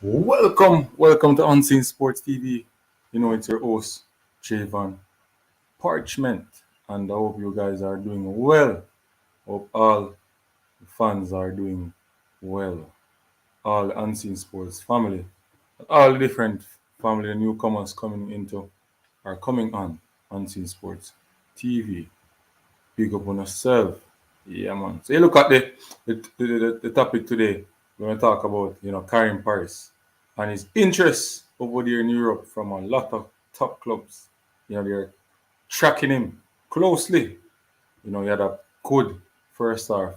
Welcome to Unseen Sports TV. You know, it's your host, Javon Parchment, and I hope you guys are doing well. Hope all the fans are doing well. All Unseen Sports family, all the different family and newcomers coming into are coming on Unseen Sports TV. Big up on yourself. Yeah, man. So you look at the topic today. We're going to talk about, Karim Paris and his interest over there in Europe from a lot of top clubs. They're tracking him closely. He had a good first half,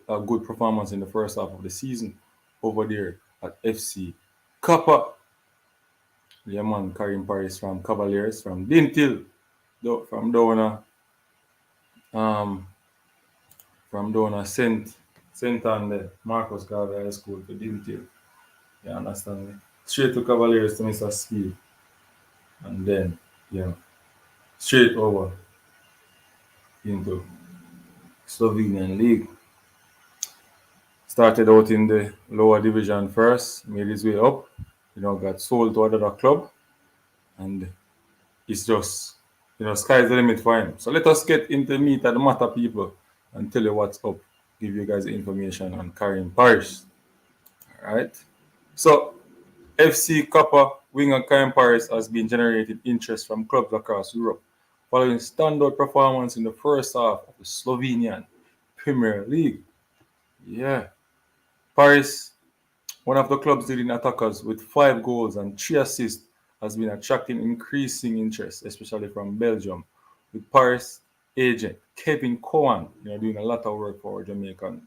a good performance in the first half of the season over there at FC Kappa. Yeah, man. Karim Paris from Cavaliers, from Dintil, from Dona. Um, from down a Saint Anne, Marcus Garvey High School to Dintil. You understand me? Straight to Cavaliers to Mr. Speed. And then, you know, straight over into Slovenian League. Started out in the lower division first, made his way up, got sold to another club, and it's just, sky's the limit for him. So let us get into meet at the matter, people, and tell you what's up. Give you guys the information on Karim Parrish. All right. So FC Kappa winger Kaheem Parris has been generating interest from clubs across Europe following standout performance in the first half of the Slovenian Premier League. Yeah. Paris, one of the club's leading attackers with 5 goals and 3 assists, has been attracting increasing interest, especially from Belgium, with Paris agent Kevin Cowan, doing a lot of work for Jamaican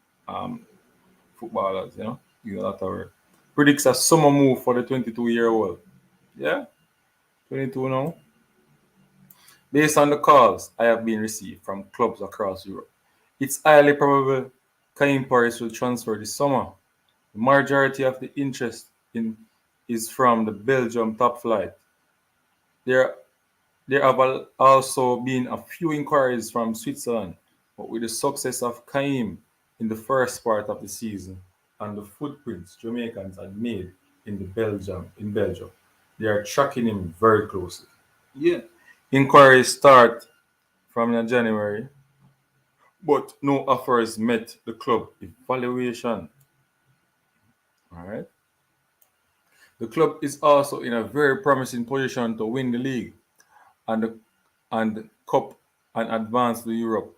footballers, doing a lot of work. Predicts a summer move for the 22-year-old. Yeah, 22 now. Based on the calls I have been received from clubs across Europe, it's highly probable Kaheem Parris will transfer this summer. The majority of the interest in is from the Belgium top flight. There, there have also been a few inquiries from Switzerland, but with the success of Kaheem in the first part of the season and the footprints Jamaicans had made in Belgium, they are tracking him very closely. Yeah. Inquiries start from January, but no offers met the club evaluation. All right. The club is also in a very promising position to win the league and the and cup and advance to Europe,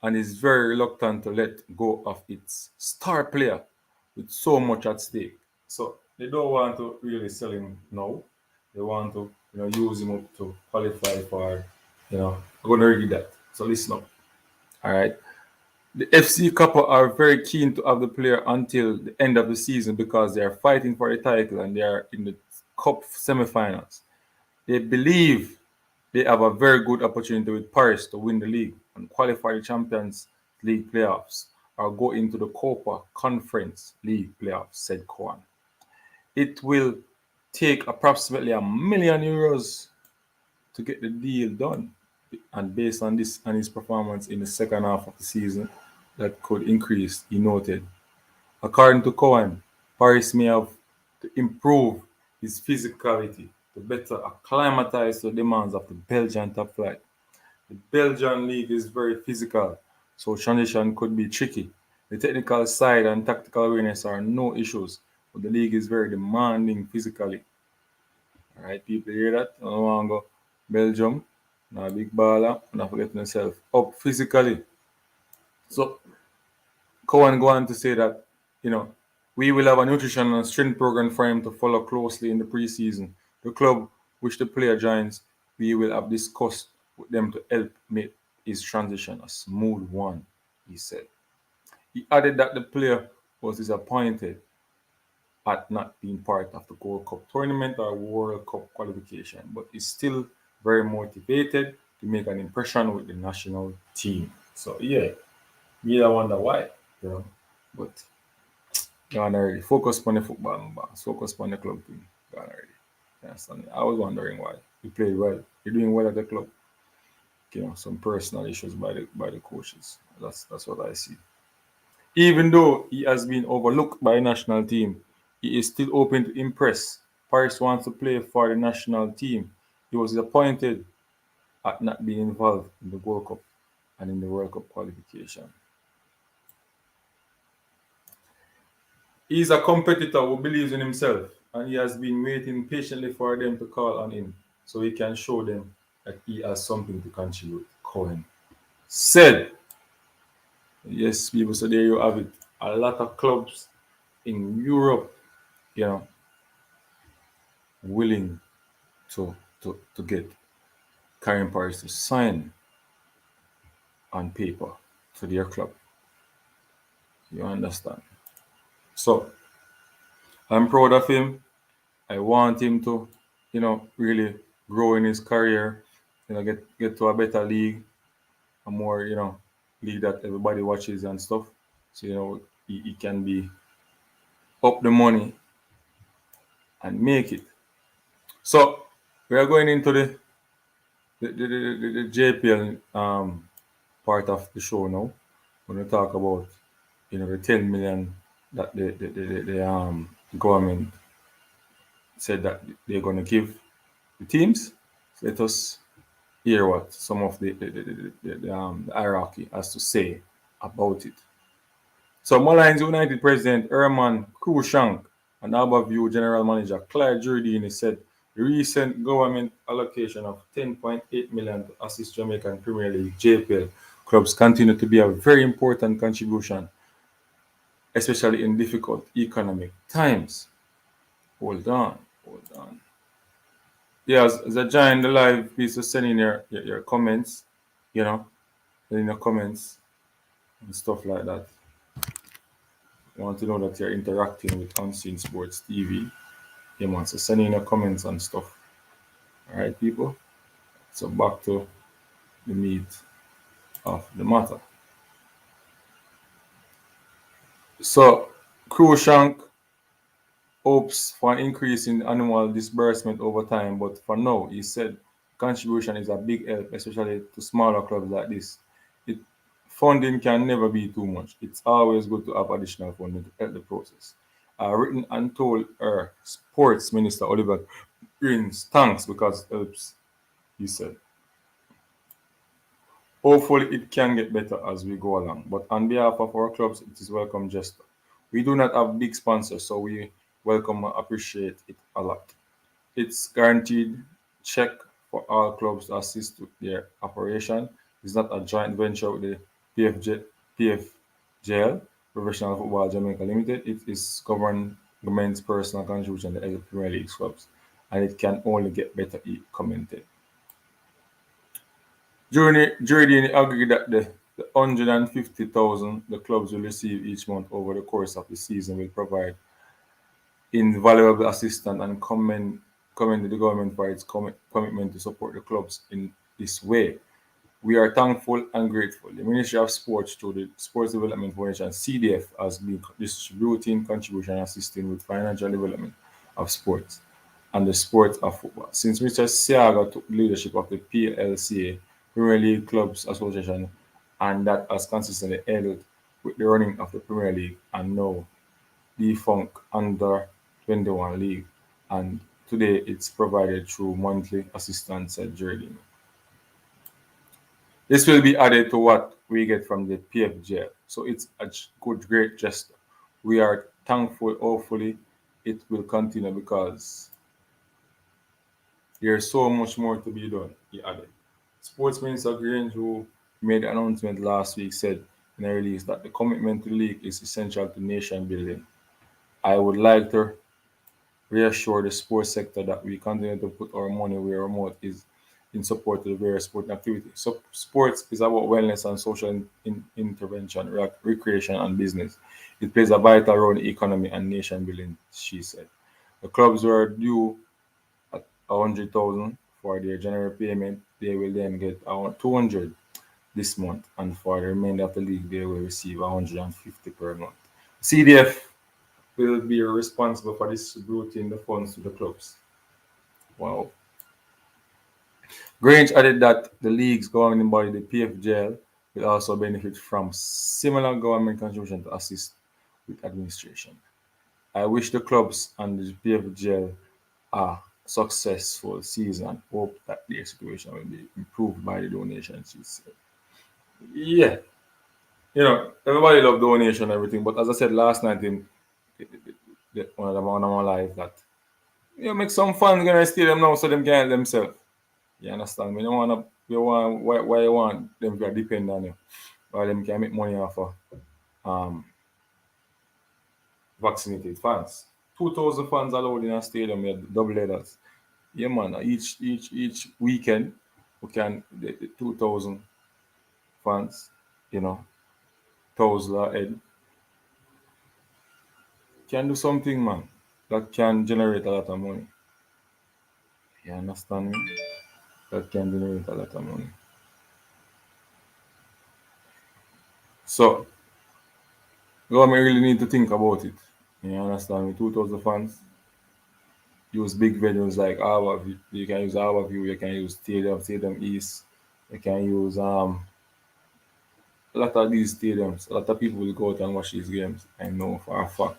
and is very reluctant to let go of its star player with so much at stake. So they don't want to really sell him now. They want to use him up to qualify for I'm gonna read that. So listen up. All right. The FC Kappa are very keen to have the player until the end of the season because they are fighting for the title and they are in the cup semifinals. They believe they have a very good opportunity with Paris to win the league and qualify the Champions League playoffs or go into the Copa Conference League playoffs, said Cohen. It will take approximately €1 million to get the deal done. And based on this and his performance in the second half of the season, that could increase, he noted. According to Cohen, Paris may have to improve his physicality to better acclimatize to the demands of the Belgian top flight. The Belgian league is very physical, so transition could be tricky. The technical side and tactical awareness are no issues, but the league is very demanding physically. All right, people hear that? I don't want to go Belgium, now big baller, not forgetting yourself up physically. So Cohen go on to say that, you know, we will have a nutrition and strength program for him to follow closely in the preseason. The club which the player joins, we will have discussed with them to help make his transition a smooth one, he said. He added that the player was disappointed at not being part of the Gold Cup tournament or World Cup qualification, but is still very motivated to make an impression with the national team. So yeah, me I wonder why, you know. But gone already. Focus on the football, man. Focus on the club thing. Gone already. You understand? I was wondering why. You played well. You're doing well at the club. Some personal issues by the coaches. That's what I see. Even though he has been overlooked by the national team, He is still open to impress. Paris wants to play for the national team. He was disappointed at not being involved in the World Cup and in the World Cup qualification. He is a competitor who believes in himself, and he has been waiting patiently for them to call on him so he can show them that he has something to contribute. Cohen said, yes, people, so there you have it. A lot of clubs in Europe, you know, willing to get Kaheem Parris to sign on paper to their club. You understand? So I'm proud of him. I want him to, really grow in his career, get to a better league, a more, league that everybody watches and stuff. So, he can be up the money and make it. So we are going into the JPL part of the show now. We're going to talk about, the 10 million that the government said that they're going to give the teams. So let us hear what some of the hierarchy has to say about it. So Mullines United President Herman Cruikshank and Harbourview General Manager Clyde Jurdini said the recent government allocation of 10.8 million to assist Jamaican Premier League JPL clubs continue to be a very important contribution, especially in difficult economic times. Hold on, hold on. Yeah, as I join the live, please just send in your comments, you know, send in your comments and stuff like that. I want to know that you're interacting with Unseen Sports TV. Yeah, man, so send in your comments and stuff. All right, people? So back to the meat of the matter. So, Cruikshank hopes for an increase in annual disbursement over time, but for now, he said contribution is a big help, especially to smaller clubs like this. It, funding can never be too much. It's always good to have additional funding to help the process. Written and told her Sports Minister Oliver Greens thanks because it helps, he said. Hopefully, it can get better as we go along. But on behalf of our clubs, it is welcome gesture. We do not have big sponsors, so we welcome and appreciate it a lot. It's guaranteed check for all clubs to assist with their operation. It's not a joint venture with the PFJL, Professional Football Jamaica Limited. It is government's personal contribution to the Premier League clubs, and it can only get better, he commented. Jordan agreed that the 150,000 the clubs will receive each month over the course of the season will provide invaluable assistance and commended the government for its commitment to support the clubs in this way. We are thankful and grateful. The Ministry of Sports, through the Sports Development Foundation (CDF), has been distributing contribution and assisting with financial development of sports and the sport of football. Since Mr. Siaga took leadership of the PLCA, Premier League Clubs Association, and that has consistently held with the running of the Premier League and now defunct under 21 league, and today it's provided through monthly assistance, said Jordan. This will be added to what we get from the PFJ, so it's a good, great gesture. We are thankful. Hopefully, it will continue because there's so much more to be done, he added. Sports Minister Grange, who made the announcement last week, said in a release that the commitment to the league is essential to nation building. I would like to reassure the sports sector that we continue to put our money where our mouth is in support of the various sporting activities. So sports is about wellness and social intervention, recreation and business. It plays a vital role in economy and nation building, she said. The clubs were due at 100,000 for their general payment. They will then get around 200 this month, and for the remainder of the league, they will receive 150 per month. CDF will be responsible for distributing the funds to the clubs. Wow. Grange added that the league's governing body, the PFJL, will also benefit from similar government contribution to assist with administration. I wish the clubs and the JPL a successful season. Hope that their situation will be improved by the donations. She said. Yeah, everybody love donation and everything, but as I said last night in one of the man of my life that make some fans gonna steal them now so them can help themselves. You understand me? You want why you want them to depend on you. While them can make money off of um vaccinated fans. 2,000 fans allowed in a stadium, yeah, double headers. Yeah man, each weekend we can the 2,000 fans, you know, thousand head can do something man that can generate a lot of money. You understand me? That can generate a lot of money. So government really need to think about it. You understand me? 2,000 fans. Use big venues like our you can use our view, you can use Stadium East, you can use a lot of these stadiums. A lot of people will go out and watch these games. I know for a fact.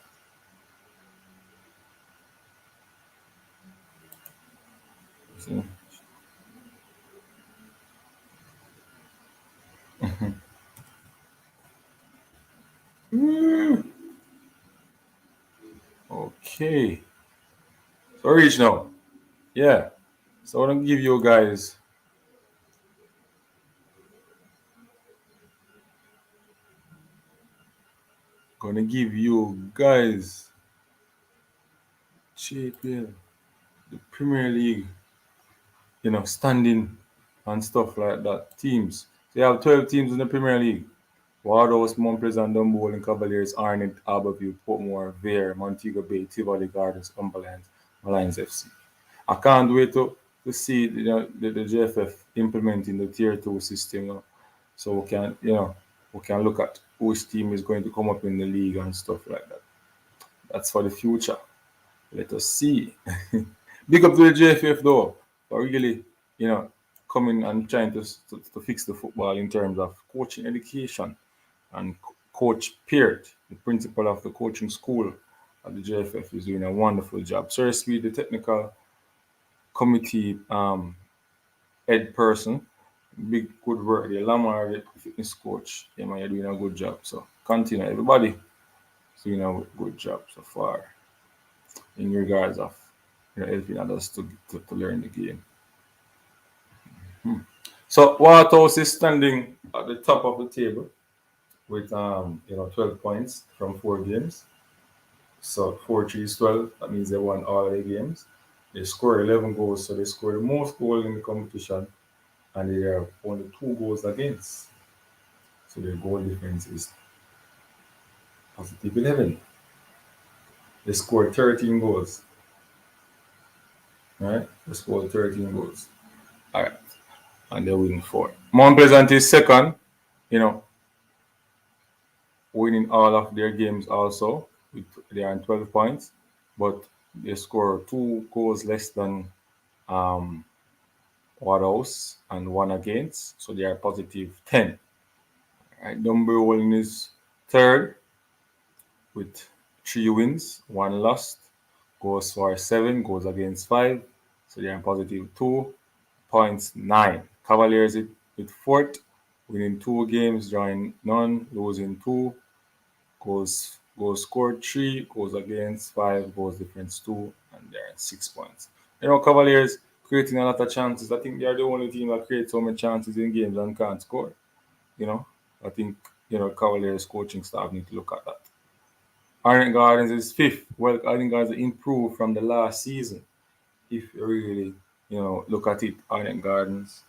See? Okay. So reach now. Yeah. So I'm gonna give you guys JPL, the Premier League, standing and stuff like that. Teams. They have 12 teams in the Premier League. Wardouse, Montpellier, Dunbowling, Cavaliers, Arnett, Aberview, Portmore, Vere, Montego Bay, Tivoli Gardens, Cumberland, Alliance FC. I can't wait to see the JFF implementing the tier 2 system, so we can look at which team is going to come up in the league and stuff like that. That's for the future. Let us see. Big up to the JFF though for really, you know, coming and trying to fix the football in terms of coaching education and Coach Peart, the principal of the coaching school at the JFF, is doing a wonderful job. Sir Speed, the technical committee head person, big good work there. Lamar, the fitness coach, yeah, man, you're doing a good job. So continue, everybody is doing a good job so far in regards of helping others to learn the game. So Waterhouse is standing at the top of the table with 12 points from 4 games. So 4-3 is 12. That means they won all their games. They scored 11 goals, so they scored the most goals in the competition, and they are only 2 goals against. So their goal difference is positive 11. They scored 13 goals. Right? They scored 13 goals. All right. And they win 4. Mount Pleasant is second, you know, winning all of their games also. They are on 12 points, but they score 2 goals less than um, Waterhouse and 1 against. So they are positive 10. Right. Number one is third with 3 wins, 1 lost. Goes for 7, goes against 5. So they're in positive 2.9. Cavaliers with fourth, winning 2 games, drawing none, losing 2. Goes scored 3, goes against 5, goes difference 2, and they're at 6 points. Cavaliers creating a lot of chances. I think they're the only team that creates so many chances in games and can't score. You know, I think Cavaliers coaching staff need to look at that. Iron Gardens is fifth. Well, Iron Gardens improved from the last season. If you really, look at it, Iron Gardens,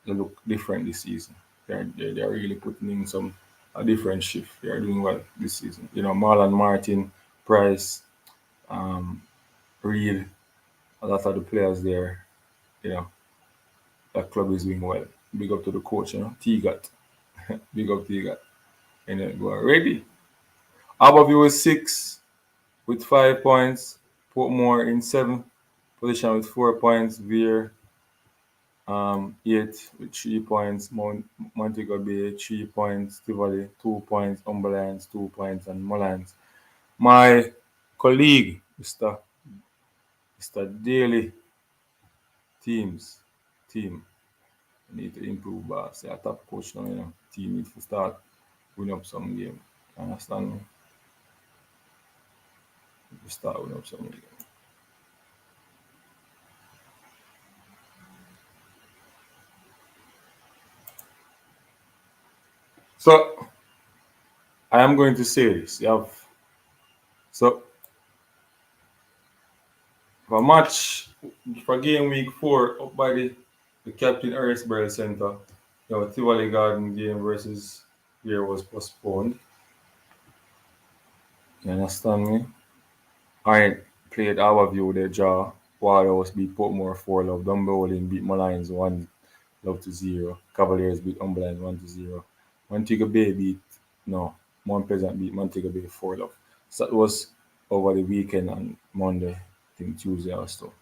they look different this season. They're really putting in some a different shift. They are doing well this season. Marlon Martin, Price, um, Reed, a lot of the players there, you know, that club is doing well. Big up to the coach, T-Gat. Big up T-Gat. And then go ready. Aberview is 6 with 5 points. Portmore in 7th position with 4 points. Veer 8 with 3 points. Montego Bay 3 points. Tivoli 2 points. Umberlands 2 points. And Mullins. My colleague, Mr. Daily teams, team need to improve. Say a top coach now, team need to start win up some game. Understand me? To start win up some game. So I am going to say this. You have so for match for game week 4 up by the Captain Harrisburg Center, Tivoli Garden game versus here was postponed. You understand me? I played our view the draw. Warriors beat Portmore 4 love. Dunbowling beat Malines 1 love to 0. Cavaliers beat Umberland 1 to 0. Montego Bay beat no. Mount Pleasant beat Montego Bay 4 love. So that was over the weekend on Monday, I think Tuesday also.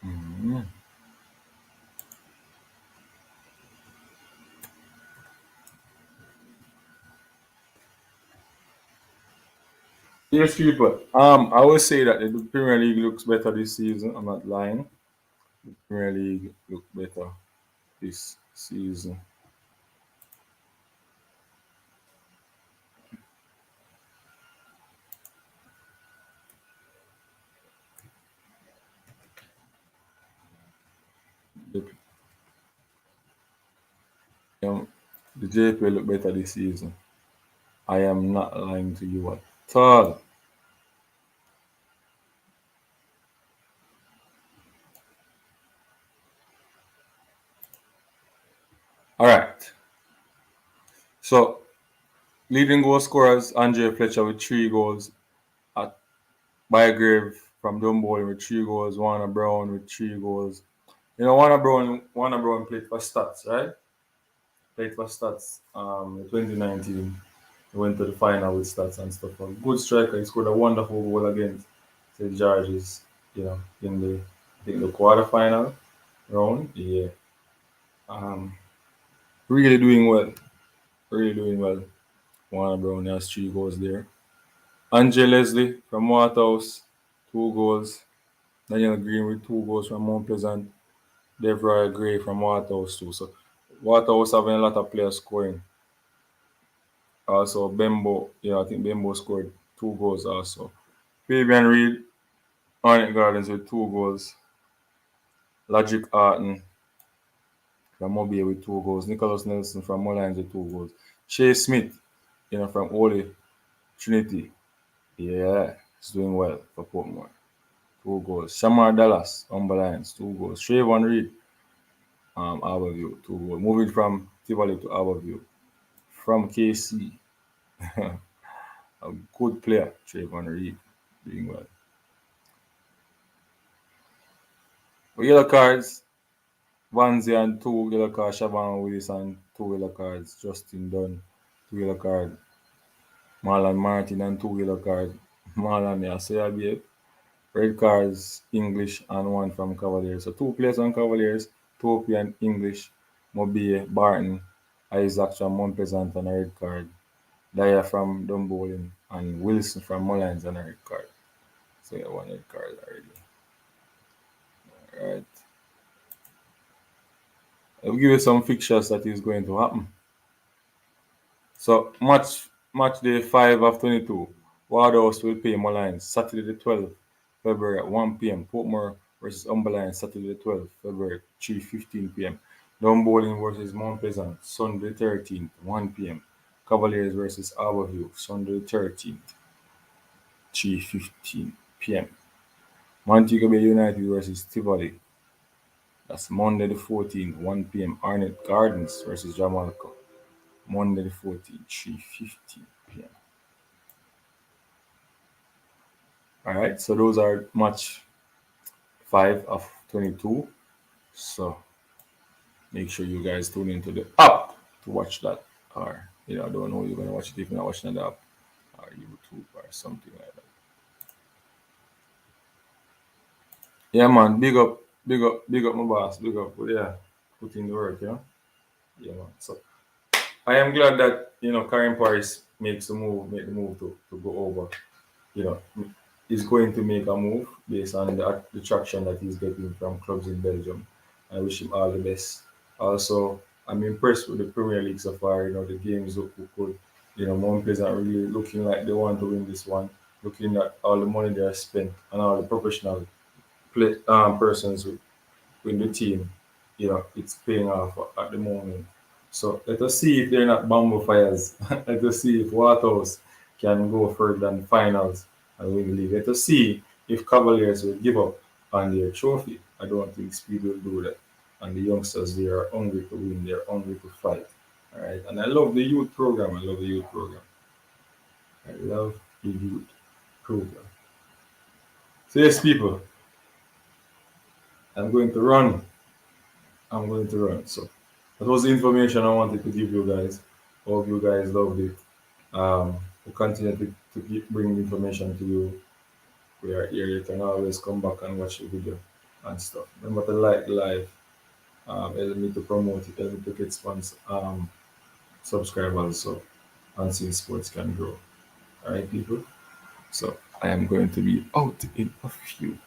Mm-hmm. Yes, people. I would say that the Premier League looks better this season. I'm not lying. Premier League look better this season. The, um, the JPL look better this season. I am not lying to you at all. All right. So leading goal scorers Andre Fletcher with 3 goals. At Bygrave from Dumbo with 3 goals. Warner Brown with 3 goals. Warner Brown played for Stats, right? Played for Stats. In 2019. He went to the final with Stats and stuff. A good striker. He scored a wonderful goal against St. George's. In the I think the quarterfinal round. Yeah. Um, really doing well. Really doing well. Warner Brown has 3 goals there. Andre Leslie from Waterhouse, 2 goals. Daniel Green with 2 goals from Mount Pleasant. Devroy Gray from Waterhouse too. So Waterhouse having a lot of players scoring. Also Bembo, I think Bembo scored 2 goals also. Fabian Reed, Hornet Gardens with 2 goals. Logic Arton from Mobile with 2 goals. Nicholas Nelson from Mullines with 2 goals. Shea Smith, from Holy Trinity. Yeah, he's doing well for Portmore. 2 goals. Shamar Dallas, Umberlands, 2 goals. Trayvon Reed, Harborview, 2 goals. Moving from Tivoli to Harborview. From KC, a good player, Trayvon Reed, doing well. For yellow cards, Vanzi and 2 yellow cards. Shaban Willis and 2 yellow cards. Justin Dunn, 2 yellow cards. Marlon Martin and 2 yellow cards. Marlon, yeah, so yeah, babe. Red cards, English, and one from Cavaliers. So 2 players on Cavaliers, Topi and English, Mobie, Barton, Isaac from Mount Pleasant on a red card, Daya from Dumbolin, and Wilson from Mullines on a red card. So yeah, 1 red card already. Alright. I'll give you some fixtures that is going to happen. So match day 5 of 22. Wardhouse will play Mullines Saturday the 12th February at 1 p.m. Portmore versus Umberland Saturday the 12th February 3:15 p.m. Dunbowling versus Mount Pleasant Sunday the 13th 1 p.m. Cavaliers versus Harborview Sunday the 13th 3:15 p.m. Montego Bay United versus Tivoli, that's Monday the 14th 1 p.m. Arnett Gardens versus Jamaica Monday the 14th 3:15 p.m. All right, so those are match 5 of 22. So make sure you guys tune into the app to watch that. Or I don't know you're gonna watch it if you're not watching the app. YouTube or something like that. Yeah, man. Big up my boss. Big up. But yeah, put in the work, you know. Yeah, man. So I am glad that Karim Paris make the move to go over. You know, he's going to make a move based on the traction that he's getting from clubs in Belgium. I wish him all the best. Also, I'm impressed with the Premier League so far. The games look good. One players are really looking like they want to win this one. Looking at all the money they have spent and all the professional persons with the team, it's paying off at the moment. So let us see if they're not bamboo fires. Let us see if Waterhouse can go further than finals and win the league. Let us see if Cavaliers will give up on their trophy. I don't think Speed will do that. And the youngsters, they are hungry to win. They're hungry to fight. All right. And I love the youth program. I love the youth program. I love the youth program. So yes, people, I'm going to run. I'm going to run. So that was the information I wanted to give you guys. Hope you guys loved it. We continue to keep bringing information to you. We are here. You can always come back and watch the video and stuff. Remember to like the live. Help me to promote it. Help me to get subscribers so Unseen Sports can grow. All right, people. So I am going to be out in a few.